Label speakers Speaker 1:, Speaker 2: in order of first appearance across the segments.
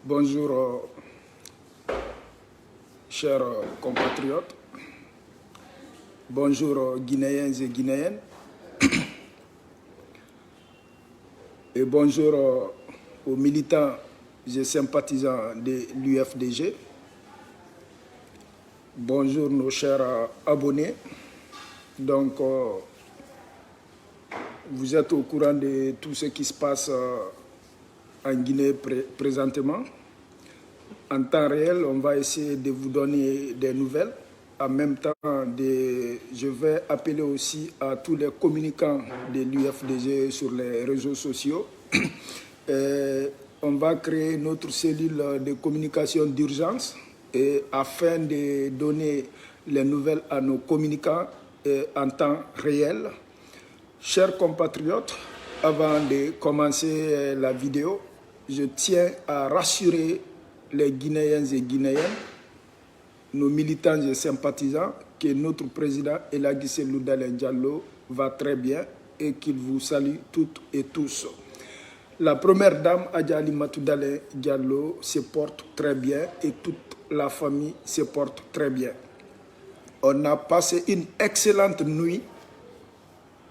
Speaker 1: Bonjour, chers compatriotes. Bonjour, Guinéens et Guinéennes. Et bonjour aux militants et sympathisants de l'UFDG. Bonjour, nos chers abonnés. Donc, vous êtes au courant de tout ce qui se passe en Guinée présentement. En temps réel, on va essayer de vous donner des nouvelles. En même temps, je vais appeler aussi à tous les communicants de l'UFDG sur les réseaux sociaux. On va créer notre cellule de communication d'urgence afin de donner les nouvelles à nos communicants en temps réel. Chers compatriotes, avant de commencer la vidéo, je tiens à rassurer les Guinéens et Guinéennes, nos militants et sympathisants, que notre président Elhadji Cellou Dalein Diallo va très bien et qu'il vous salue toutes et tous. La première dame, Adja Alimatou Dalein Diallo, se porte très bien et toute la famille se porte très bien. On a passé une excellente nuit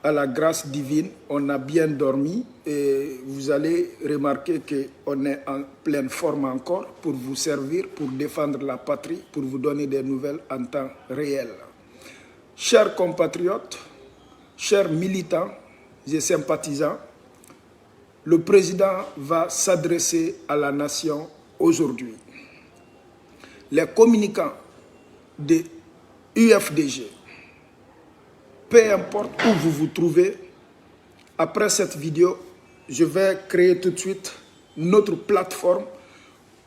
Speaker 1: à la grâce divine, on a bien dormi et vous allez remarquer qu'on est en pleine forme encore pour vous servir, pour défendre la patrie, pour vous donner des nouvelles en temps réel. Chers compatriotes, chers militants et sympathisants, le président va s'adresser à la nation aujourd'hui. Les communicants de UFDG, peu importe où vous vous trouvez, après cette vidéo, je vais créer tout de suite notre plateforme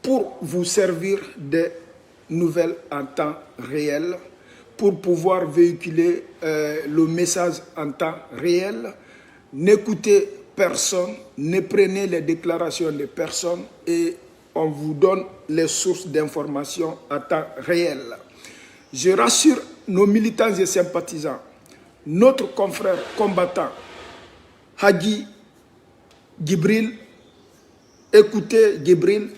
Speaker 1: pour vous servir des nouvelles en temps réel, pour pouvoir véhiculer le message en temps réel. N'écoutez personne, ne prenez les déclarations de personne et on vous donne les sources d'informations en temps réel. Je rassure nos militants et sympathisants, notre confrère combattant, Hadji Djibril, écoutez Djibril,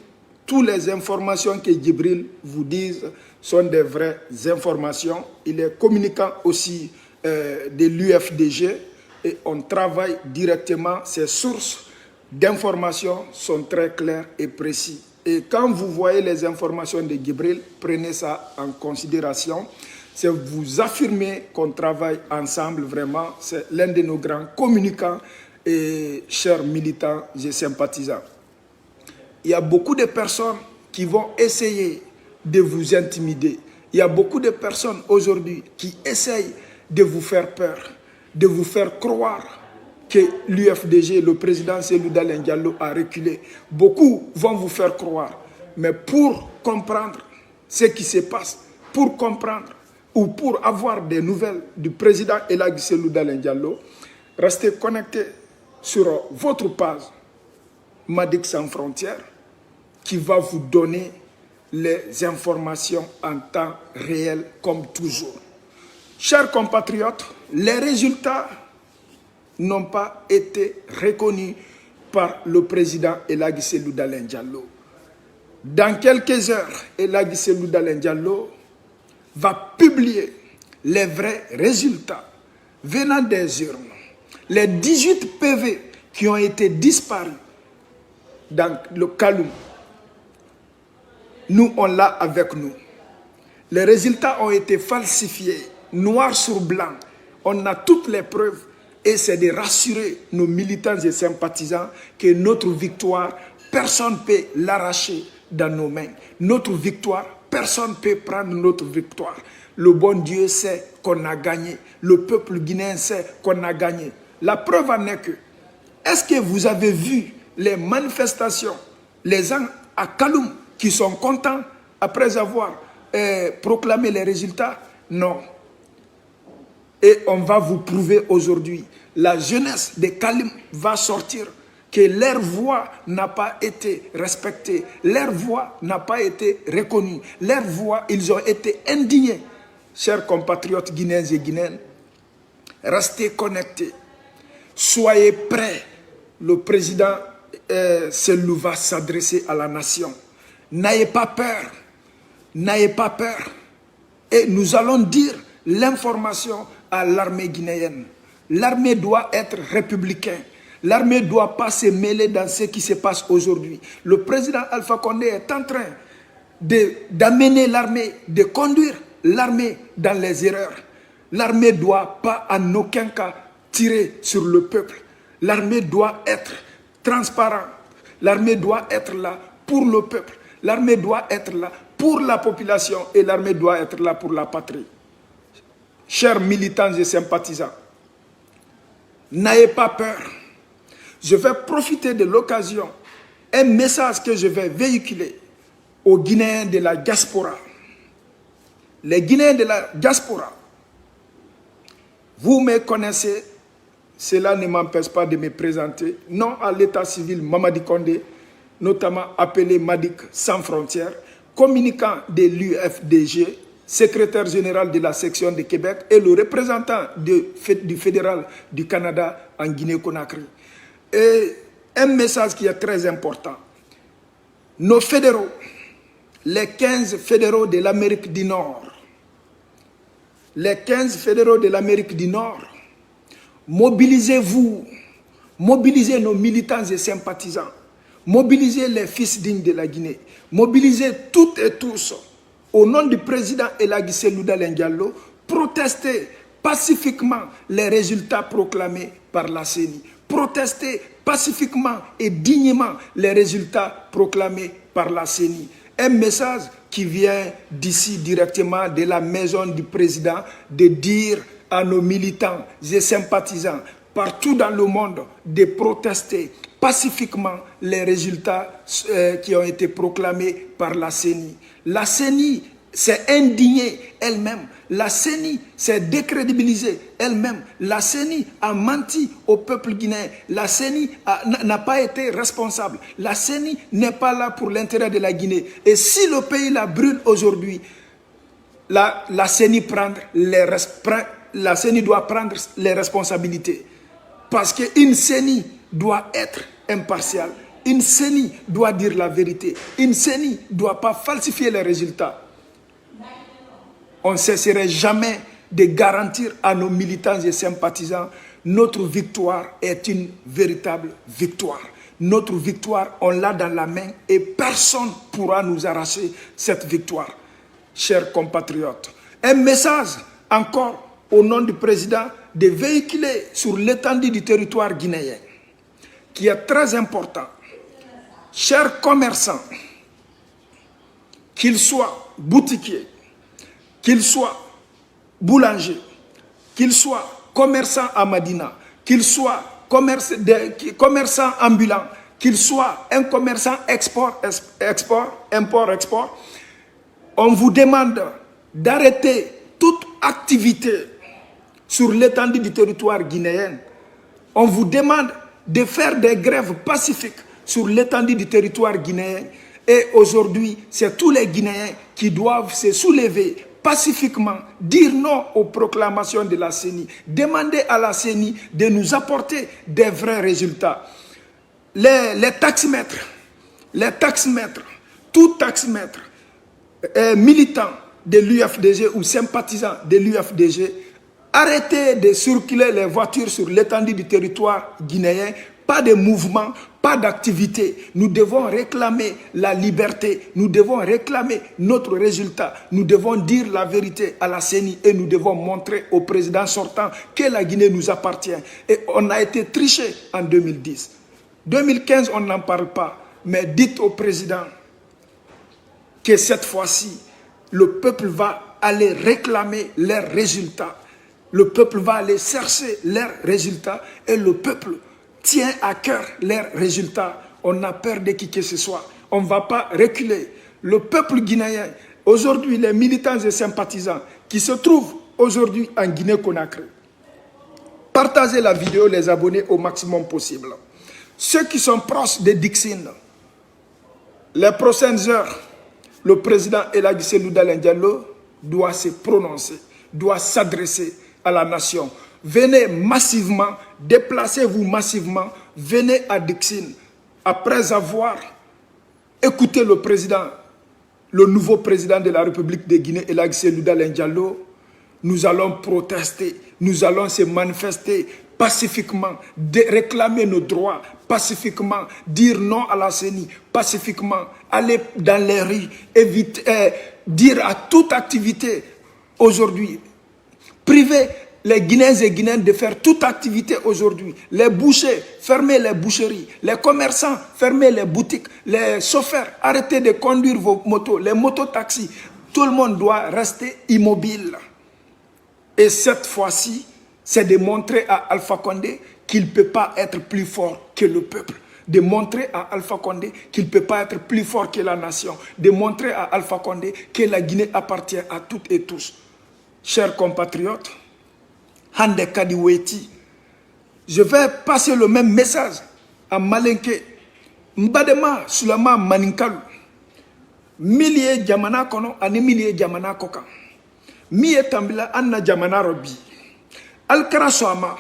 Speaker 1: toutes les informations que Djibril vous dise sont des vraies informations. Il est communicant aussi de l'UFDG et on travaille directement. Ses sources d'informations sont très claires et précises. Et quand vous voyez les informations de Djibril, prenez ça en considération. C'est vous affirmer qu'on travaille ensemble vraiment. C'est l'un de nos grands communicants et chers militants et sympathisants. Il y a beaucoup de personnes qui vont essayer de vous intimider. Il y a beaucoup de personnes aujourd'hui qui essayent de vous faire peur, de vous faire croire que l'UFDG, le président Cellou Dalein Diallo a reculé. Beaucoup vont vous faire croire. Mais pour comprendre ce qui se passe, pour comprendre ou pour avoir des nouvelles du président Elhadji Cellou Dalein Diallo, restez connectés sur votre page Madick Sans Frontières qui va vous donner les informations en temps réel comme toujours. Chers compatriotes, les résultats n'ont pas été reconnus par le président Elhadji Cellou Dalein Diallo. Dans quelques heures, Elhadji Cellou Dalein Diallo va publier les vrais résultats venant des urnes. Les 18 PV qui ont été disparus dans le Kaloum, nous, on l'a avec nous. Les résultats ont été falsifiés, noir sur blanc. On a toutes les preuves et c'est de rassurer nos militants et sympathisants que notre victoire, personne ne peut l'arracher dans nos mains. Notre victoire, personne ne peut prendre notre victoire. Le bon Dieu sait qu'on a gagné. Le peuple guinéen sait qu'on a gagné. La preuve en est que, est-ce que vous avez vu les manifestations, les gens à Kaloum qui sont contents après avoir proclamé les résultats? Non. Et on va vous prouver aujourd'hui. La jeunesse de Kaloum va sortir que leur voix n'a pas été respectée, leur voix n'a pas été reconnue, leur voix, ils ont été indignés. Chers compatriotes guinéens et guinéennes, restez connectés, soyez prêts. Le président Cellou va s'adresser à la nation. N'ayez pas peur. N'ayez pas peur. Et nous allons dire l'information à l'armée guinéenne. L'armée doit être républicaine. L'armée ne doit pas se mêler dans ce qui se passe aujourd'hui. Le président Alpha Condé est en train d'amener l'armée, de conduire l'armée dans les erreurs. L'armée ne doit pas en aucun cas tirer sur le peuple. L'armée doit être transparente. L'armée doit être là pour le peuple. L'armée doit être là pour la population et l'armée doit être là pour la patrie. Chers militants et sympathisants, n'ayez pas peur. Je vais profiter de l'occasion, un message que je vais véhiculer aux Guinéens de la diaspora. Les Guinéens de la diaspora, vous me connaissez, cela ne m'empêche pas de me présenter. Non à l'état civil Mamadi Condé, notamment appelé Madik Sans Frontières, communicant de l'UFDG, secrétaire général de la section de Québec et le représentant du fédéral du Canada en Guinée-Conakry. Et un message qui est très important. Nos fédéraux, les 15 fédéraux de l'Amérique du Nord, les 15 fédéraux de l'Amérique du Nord, mobilisez-vous, mobilisez nos militants et sympathisants, mobilisez les fils dignes de la Guinée, mobilisez toutes et tous au nom du président Elagi Selouda Diallo, protestez pacifiquement les résultats proclamés par la CENI. Protestez pacifiquement et dignement les résultats proclamés par la CENI. Un message qui vient d'ici directement de la maison du président de dire à nos militants et sympathisants partout dans le monde de protester pacifiquement les résultats qui ont été proclamés par la CENI. La CENI s'est indignée elle-même. La CENI s'est décrédibilisée elle-même. La CENI a menti au peuple guinéen. La CENI n'a pas été responsable. La CENI n'est pas là pour l'intérêt de la Guinée. Et si le pays la brûle aujourd'hui, la CENI doit prendre les responsabilités. Parce qu'une CENI doit être impartiale. Une CENI doit dire la vérité. Une CENI ne doit pas falsifier les résultats. On ne cesserait jamais de garantir à nos militants et sympathisants notre victoire est une véritable victoire. Notre victoire, on l'a dans la main et personne ne pourra nous arracher cette victoire. Chers compatriotes, un message encore au nom du président de véhiculer sur l'étendue du territoire guinéen qui est très important. Chers commerçants, qu'ils soient boutiquiers, qu'ils soient boulangers, qu'ils soient commerçants à Madina, qu'ils soient commerçants ambulants, qu'ils soient un commerçant import-export, on vous demande d'arrêter toute activité sur l'étendue du territoire guinéen. On vous demande de faire des grèves pacifiques sur l'étendue du territoire guinéen. Et aujourd'hui, c'est tous les Guinéens qui doivent se soulever pacifiquement, dire non aux proclamations de la CENI, demander à la CENI de nous apporter des vrais résultats. Les taximètres, tout taximètre, militant de l'UFDG ou sympathisant de l'UFDG, arrêtez de circuler les voitures sur l'étendue du territoire guinéen. Pas de mouvement, pas d'activité. Nous devons réclamer la liberté. Nous devons réclamer notre résultat. Nous devons dire la vérité à la CENI et nous devons montrer au président sortant que la Guinée nous appartient. Et on a été triché en 2010. 2015, on n'en parle pas. Mais dites au président que cette fois-ci, le peuple va aller réclamer leurs résultats. Le peuple va aller chercher leurs résultats et le peuple tient à cœur leurs résultats. On a peur de qui que ce soit. On ne va pas reculer. Le peuple guinéen, aujourd'hui, les militants et sympathisants qui se trouvent aujourd'hui en Guinée-Conakry, partagez la vidéo, les abonnés au maximum possible. Ceux qui sont proches de Dixine, les prochaines heures, le président Elagi Selouda Diallo doit se prononcer, doit s'adresser à la nation. Venez massivement, déplacez-vous massivement, venez à Dixine. Après avoir écouté le président le nouveau président de la République de Guinée, Elhadji Cellou Dalein Diallo, nous allons protester, nous allons se manifester pacifiquement, réclamer nos droits pacifiquement, dire non à la CENI pacifiquement, aller dans les rues, éviter, dire à toute activité aujourd'hui, priver les Guinéens et Guinéennes de faire toute activité aujourd'hui. Les bouchers, fermez les boucheries. Les commerçants, fermez les boutiques. Les chauffeurs, arrêtez de conduire vos motos. Les mototaxis, tout le monde doit rester immobile. Et cette fois-ci, c'est de montrer à Alpha Condé qu'il ne peut pas être plus fort que le peuple. De montrer à Alpha Condé qu'il ne peut pas être plus fort que la nation. De montrer à Alpha Condé que la Guinée appartient à toutes et tous. Chers compatriotes, Hande Kadiweti, je vais passer le même message à Malinké, Mbadema Sulama Maninkalu, Milie Jamana Kono, Ani Milie Jamana Koka, Miye Tambila Anna Jamana Robi, Alkara Soama,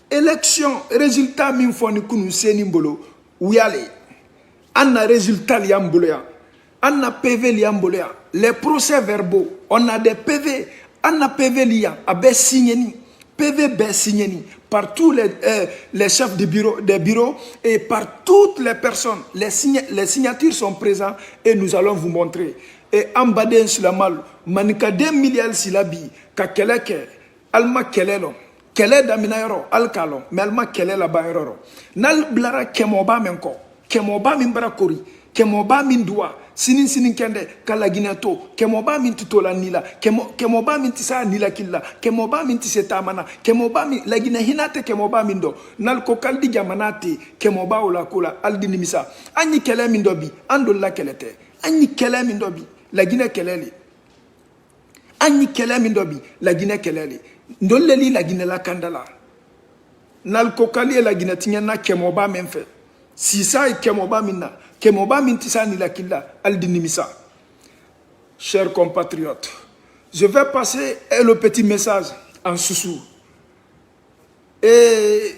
Speaker 1: élection, résultat Minfoni Kunu Senimbolo, Ouyale, Anna résultat Liambolea, Anna PV Liambolea, les procès verbaux, on a des PV, Anna PV Liam, Abe Signeni. PV signé par tous les chefs de bureau et par toutes les personnes. Les signatures sont présentes et nous allons vous montrer. Et Ambadé Sulamal, Manika 2 milliards silabi, Kakeleke, Alma Kelelo, Kele Daminayro, Alkalo, mais Alma Kelela Bayro. Nal Blara Kemoba Menko, Kemoba Mimbra Kori, Kemoba Mindua. Sinin kende kala Guinéto, kemoba min titola nila, kemoba min tisa nila killa, kemoba min tiseta mana, kemoba min la Guinée hinate kemoba min do, nal ko kaldi jamanate, kemoba ola kola aldi nimisa. Ani kele min dobi, ando la kelete. Ani kele min dobi, la Guinée kelele. Ani kele min dobi, la Guinée kelele. Ndoleli la Guinée la kandala. Nal ko kali la Guinée tinyana kemoba men fait. Si ça est kemoba minna. Kemoba mintisa nila killa aldinimisa. Chers compatriotes, je vais passer le petit message en soussou. Et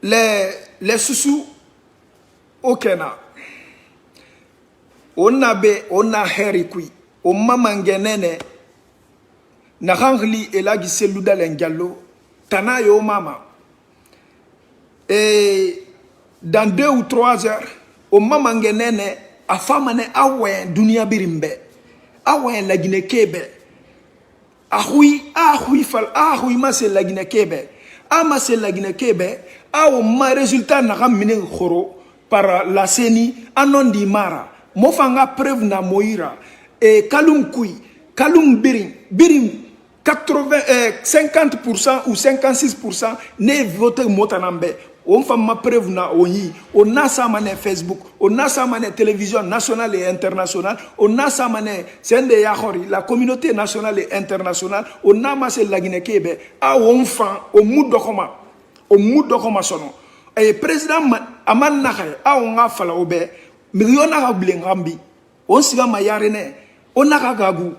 Speaker 1: les soussous au Kenya, on a herikui, on mamangenene, na hangli Elhadji Cellou Dalein Diallo, tana yo mama. Et dans 2 ou 3 heures, au moment où a famane awen dunia birimbe, awen la Guinée kebe, ahui ma se la Guinée kebe, ma se la Guinée kebe, ma résultat n'a ramené khoro par la CENI anon di mara, mofanga preuve na moira, et kalum kui, kalum birim 50% ou 56% ne voté motanambe. On fait ma preuve na oyi, on a ça mané Facebook, on a ça mané télévision nationale et internationale, on a ça mané Sende Yahori, la communauté nationale et internationale, on a massé la Guinée Kébé, on fait au moud d'Okoma sono. Et président Aman Nahay, on a fallu obé, million à Blingambi, on siga ma yarene, on a gagou,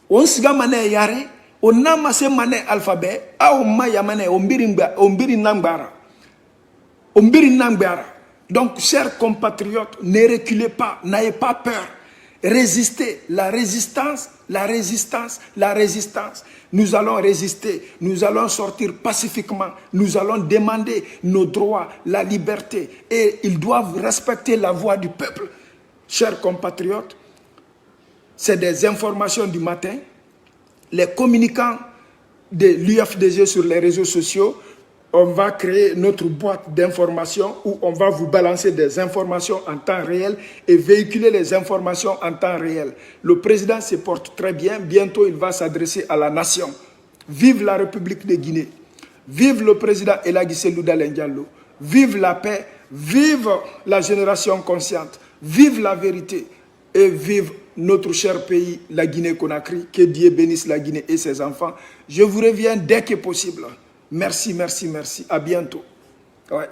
Speaker 1: on siga mané yare, on a massé mané alphabet, on ma yamane, on birin nambara. Donc, chers compatriotes, ne reculez pas, n'ayez pas peur. Résistez, la résistance. Nous allons résister, nous allons sortir pacifiquement, nous allons demander nos droits, la liberté. Et ils doivent respecter la voix du peuple. Chers compatriotes, c'est des informations du matin. Les communicants de l'UFDG sur les réseaux sociaux, on va créer notre boîte d'informations où on va vous balancer des informations en temps réel et véhiculer les informations en temps réel. Le président se porte très bien. Bientôt, il va s'adresser à la nation. Vive la République de Guinée. Vive le président Elhadji Cellou Dalein Diallo. Vive la paix. Vive la génération consciente. Vive la vérité. Et vive notre cher pays, la Guinée-Conakry. Que Dieu bénisse la Guinée et ses enfants. Je vous reviens dès que possible. Merci. À bientôt. Ouais.